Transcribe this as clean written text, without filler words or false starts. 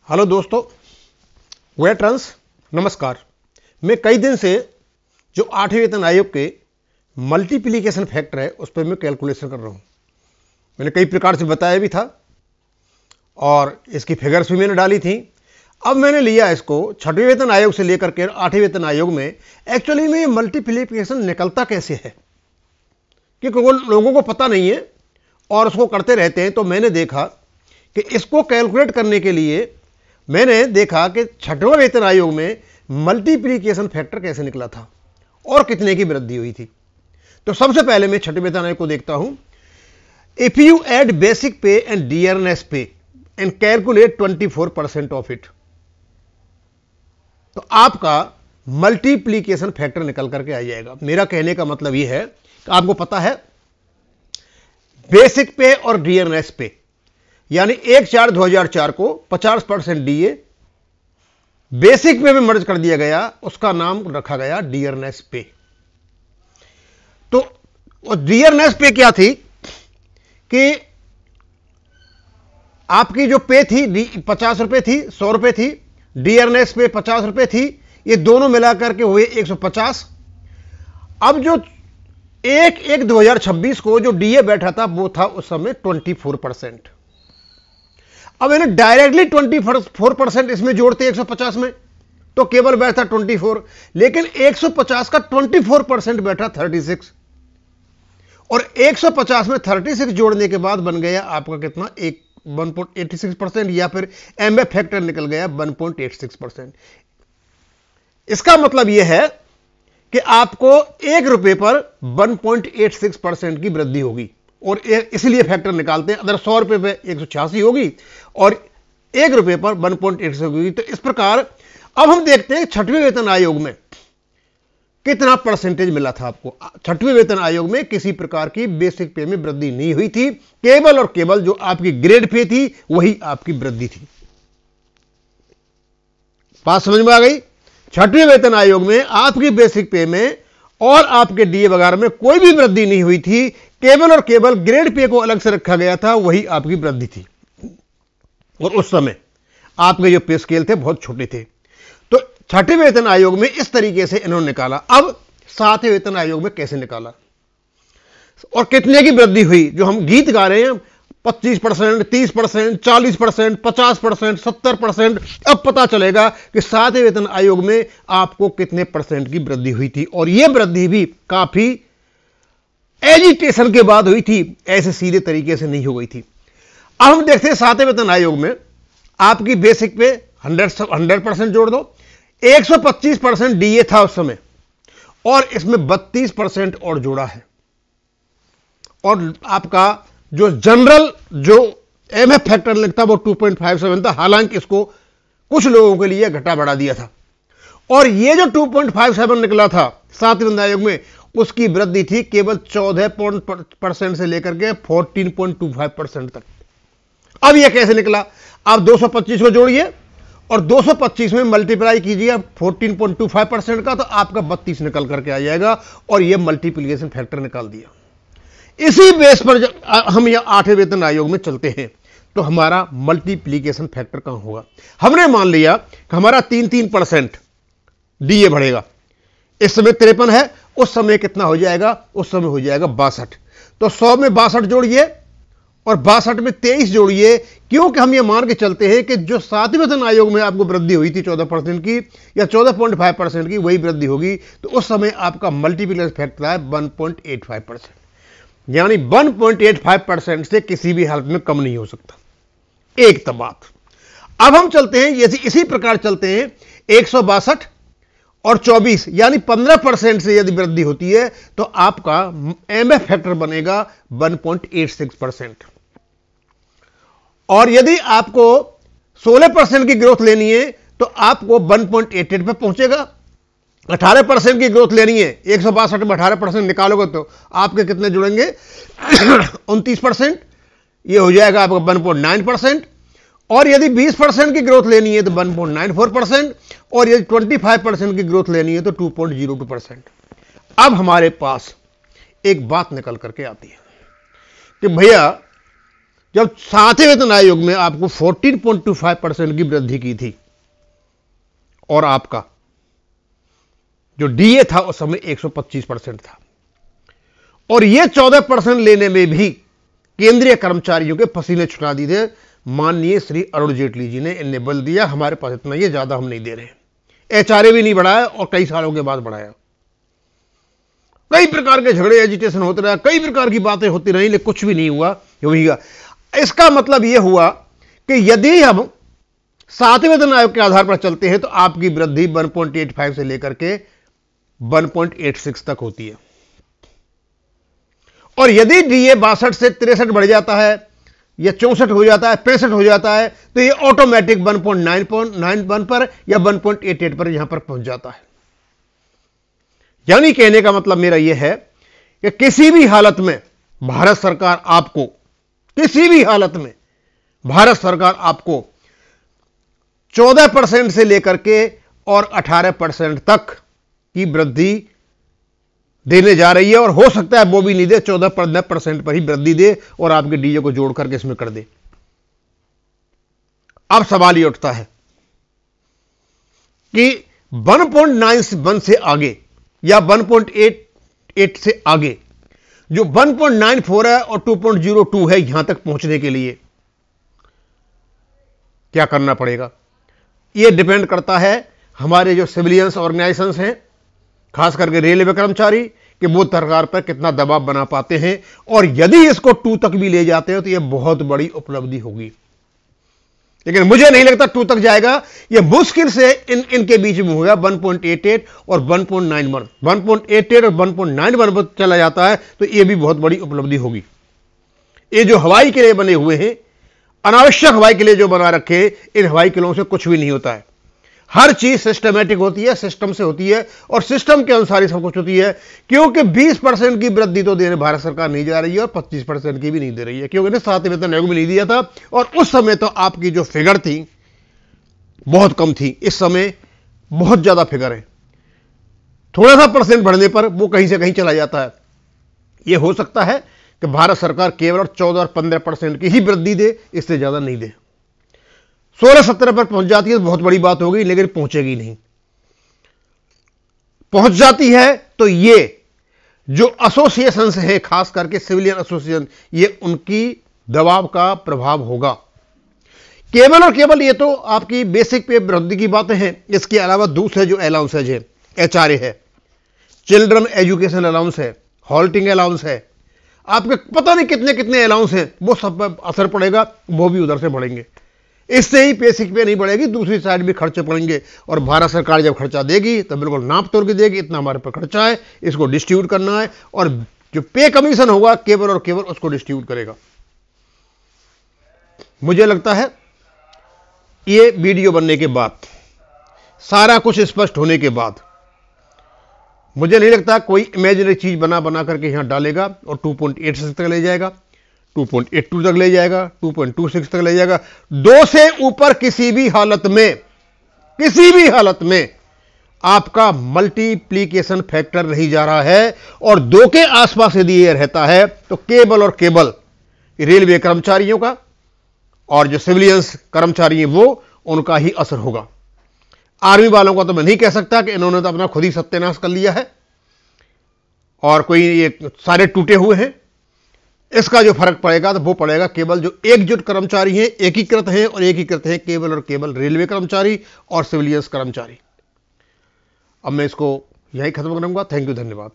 Hello दोस्तों, veterans नमस्कार। मैं कई दिन से जो 8वें वेतन आयोग के मल्टीप्लिकेशन फैक्टर है उस पर मैं कैलकुलेशन कर रहा हूँ। मैंने कई प्रकार से बताया भी था और इसकी फिगर्स भी मैंने डाली थी। अब मैंने लिया इसको 6वें वेतन आयोग से लेकर के 8वें वेतन आयोग में एक्चुअली में ये मल्टीप्लिकेशन निकलता कैसे है, क्योंकि लोगों को पता नहीं है और उसको करते रहते हैं। तो मैंने देखा कि इसको कैलकुलेट करने के लिए मैंने देखा कि 6वें वेतन आयोग में मल्टीप्लिकेशन फैक्टर कैसे निकला था और कितने की वृद्धि हुई थी। तो सबसे पहले मैं 6वें वेतन आयोग को देखता हूं। इफ यू एड बेसिक पे एंड डियरनेस पे एंड कैलकुलेट 24% ऑफ इट, तो आपका मल्टीप्लिकेशन फैक्टर निकल करके आ जाएगा। मेरा कहने का मतलब यह है कि आपको पता है बेसिक पे और डियरनेस पे यानी 1/4/2004 को 50% डीए बेसिक पे में मर्ज कर दिया गया, उसका नाम रखा गया डियरनेस पे। तो डियरनेस पे क्या थी कि आपकी जो पे थी 50 रुपए थी, 100 रुपए थी, डियरनेस पे 50 रुपए थी, ये दोनों मिलाकर के हुए 150। अब जो 1/1/2026 को जो डीए बैठा था वो था उस समय 24%। अब मैंने डायरेक्टली 24% इसमें जोड़ते 150 में तो केवल बैठा 24, लेकिन 150 का 24% बैठा 36 और 150 में 36 जोड़ने के बाद बन गया आपका कितना 1.86% या फिर एमएफ फैक्टर निकल गया 1.86%। इसका मतलब यह है कि आपको 1 रुपए पर 1.86% की वृद्धि होगी और इसलिए फैक्टर निकालते हैं। अगर 100 रुपए पे 186 होगी और 1 रुपए पर 1.86 होगी। तो इस प्रकार अब हम देखते हैं 6वें वेतन आयोग में कितना परसेंटेज मिला था आपको। 6वें वेतन आयोग में किसी प्रकार की बेसिक पे में वृद्धि नहीं हुई थी, केवल और केवल जो आपकी ग्रेड पे थी वही आपकी वृद्धि थी। बात समझ में आ गई। 6वें वेतन आयोग में आपकी बेसिक पे में और आपके डीए वगैरह में कोई भी वृद्धि नहीं हुई थी, केवल और केवल ग्रेड पे को अलग से रखा गया था, वही आपकी वृद्धि थी। और उस समय आपके जो पे स्केल थे बहुत छोटे थे। तो 6वें वेतन आयोग में इस तरीके से इन्होंने निकाला। अब 7वें वेतन आयोग में कैसे निकाला और कितने की वृद्धि हुई। जो हम गीत गा रहे हैं 25%, 30%, 40%, 50%, 70%, अब पता चलेगा कि 7वें वेतन आयोग में आपको कितने परसेंट की वृद्धि हुई थी। और यह वृद्धि भी काफी एजिटेशन के बाद हुई थी, ऐसे सीधे तरीके से नहीं हो गई थी। अब हम देखते हैं 7वें वेतन आयोग में आपकी बेसिक पे 100% जोड़ दो, 125% डीए था उस समय और इसमें 32% और जोड़ा है। और आपका जो जनरल जो एमएफ फैक्टर लगता वो 2.57 था, हालांकि इसको कुछ लोगों के लिए घटा बढ़ा दिया था। और ये जो 2.57 निकला था 7वें वेतन आयोग में, उसकी वृद्धि थी केवल 14% से लेकर के 14.25% तक। अब यह कैसे निकला। आप 225 को जोड़िए और 225 में मल्टीप्लाई कीजिए 14.25% का, तो आपका 32 निकल करके आ जाएगा। और यह मल्टीप्लिकेशन फैक्टर निकाल दिया। इसी बेस पर हम यह 8वें वेतन आयोग में चलते हैं तो हमारा मल्टीप्लिकेशन फैक्टर कहां होगा। हमने मान लिया कि हमारा 3% डीए बढ़ेगा। इस समय 53 है, उस समय कितना हो जाएगा, उस समय हो जाएगा 62। तो 100 में 62 जोड़िए और 62 में 23 जोड़िए, क्योंकि हम ये मान के चलते हैं कि जो 7वें वेतन आयोग में आपको वृद्धि हुई थी 14% की या 14.5% की, वही वृद्धि होगी। तो उस समय आपका मल्टीप्लिकेशन फैक्टर है 1.85%, यानी 1.85% से किसी भी हालत में कम नहीं हो सकता। एक तब बात। अब हम चलते हैं इसी प्रकार चलते हैं 162 और 24 यानी 15% से यदि वृद्धि होती है तो आपका एमएफ फैक्टर बनेगा 1.86%। और यदि आपको 16% की ग्रोथ लेनी है तो आपको 1.88 पे पहुंचेगा। 18% की ग्रोथ लेनी है, 162 में 18% निकालोगे तो आपके कितने जुड़ेंगे 29%, ये हो जाएगा आपका 1.9%। और यदि 20% की ग्रोथ लेनी है तो 1.94%, और यदि 25% की ग्रोथ लेनी है तो 2.02%। अब हमारे पास एक बात निकल करके आती है कि भैया जब 7वें वेतन आयोग में आपको 14.25% की वृद्धि की थी और आपका जो डीए था उस समय 125% था, और यह 14% लेने में भी केंद्रीय कर्मचारियों के पसीने छुटा दिए थे। माननीय श्री अरुण जेटली जी ने इन्हें बल दिया, हमारे पास इतना ही है, ज्यादा हम नहीं दे रहे। एचआरए भी नहीं बढ़ाया और कई सालों के बाद बढ़ाया। कई प्रकार के झगड़े एजिटेशन होते रहे, कई प्रकार की बातें होती रही, लेकिन कुछ भी नहीं हुआ। इसका मतलब यह हुआ कि यदि हम 7वें वेतन आयोग के आधार पर चलते हैं तो आपकी वृद्धि 1.85 से लेकर के 1.86 तक होती है, और यदि डीए 62 से 63 बढ़ जाता है या 64 हो जाता है, 65 हो जाता है, तो ये ऑटोमेटिक 1.991 पर या 1.88 पर यहां पर पहुंच जाता है। यानी कहने का मतलब मेरा यह है कि किसी भी हालत में भारत सरकार आपको, किसी भी हालत में भारत सरकार आपको 14% से लेकर के और 18% तक की वृद्धि देने जा रही है, और हो सकता है वो भी नहीं दे, 14% पर ही वृद्धि दे और आपके डीए को जोड़ करके इसमें कर दे। अब सवाल ये उठता है कि 1.91 से आगे या 1.88 से आगे जो 1.94 है और 2.02 है, यहां तक पहुंचने के लिए क्या करना पड़ेगा? यह डिपेंड करता है हमारे जो सिविलियंस ऑर्गेनाइजेशंस हैं, खास करके रेलवे कर्मचारी, कि वो सरकार पर कितना दबाव बना पाते हैं, और यदि इसको 2 तक भी ले जाते हैं तो यह बहुत बड़ी उपलब्धि होगी। लेकिन मुझे नहीं लगता 2 तक जाएगा, यह मुश्किल से इनके बीच में होगा 1.88 और 1.91। 1.88 और 1.91 पर चला जाता है तो यह भी बहुत बड़ी उपलब्धि होगी। ये जो हवाई किले बने हुए हैं, अनावश्यक हवाई किले जो बना रखे, इन हवाई किलों से कुछ भी नहीं होता है। हर चीज सिस्टमैटिक होती है, सिस्टम से होती है, और सिस्टम के अनुसार ही सब कुछ होती है। क्योंकि 20% की वृद्धि तो देने भारत सरकार नहीं जा रही है और 25% की भी नहीं दे रही है, क्योंकि 7वें वेतन आयोग में नहीं दिया था, और उस समय तो आपकी जो फिगर थी बहुत कम थी। इस समय बहुत ज्यादा फिगर है, थोड़ा सा परसेंट बढ़ने पर वो कहीं से कहीं चला जाता है। यह हो सकता है कि भारत सरकार केवल 14 और 15% की ही वृद्धि दे, इससे ज्यादा नहीं दे। 16-17 पर पहुंच जाती है तो बहुत बड़ी बात होगी, लेकिन पहुंचेगी नहीं। पहुंच जाती है तो ये जो एसोसिएशंस है, खास करके सिविलियन एसोसिएशन, ये उनकी दबाव का प्रभाव होगा। केवल और केवल ये तो आपकी बेसिक पे वृद्धि की बातें हैं। इसके अलावा दूसरे जो अलाउंसेज है, एचआरए है, चिल्ड्रन एजुकेशन अलाउंस है, हॉल्टिंग अलाउंस है, आपके पता नहीं कितने कितने अलाउंस हैं, वो सब पर असर पड़ेगा, वो भी उधर से बढ़ेंगे। इससे ही बेसिक पे नहीं बढ़ेगी, दूसरी साइड भी खर्चे पड़ेंगे, और भारत सरकार जब खर्चा देगी तो बिल्कुल नाप तोड़ के देगी, इतना हमारे पर खर्चा है, इसको डिस्ट्रीब्यूट करना है, और जो पे कमीशन होगा केवल और केवल उसको डिस्ट्रीब्यूट करेगा। मुझे लगता है ये वीडियो बनने के बाद, सारा कुछ स्पष्ट होने के बाद, मुझे नहीं लगता कोई इमेजिनरी चीज बना बना करके यहां डालेगा और 2.86 तक ले जाएगा, 2.82 तक ले जाएगा, 2.26 तक ले जाएगा। 2 से ऊपर किसी भी हालत में आपका मल्टीप्लीकेशन फैक्टर नहीं जा रहा है, और 2 के आसपास यदि यह रहता है तो केवल और केवल रेलवे कर्मचारियों का और जो सिविलियंस कर्मचारी हैं वो, उनका ही असर होगा। आर्मी वालों का तो मैं नहीं कह सकता कि इन्होंने तो अपना खुद ही सत्यानाश कर लिया है और कोई ये सारे टूटे हुए हैं। इसका जो फर्क पड़ेगा तो वो पड़ेगा केवल जो एकजुट कर्मचारी हैं, एकीकृत हैं, और एकीकृत हैं केवल और केवल रेलवे कर्मचारी और सिविलियंस कर्मचारी। अब मैं इसको यहीं खत्म करूंगा। थैंक यू, धन्यवाद।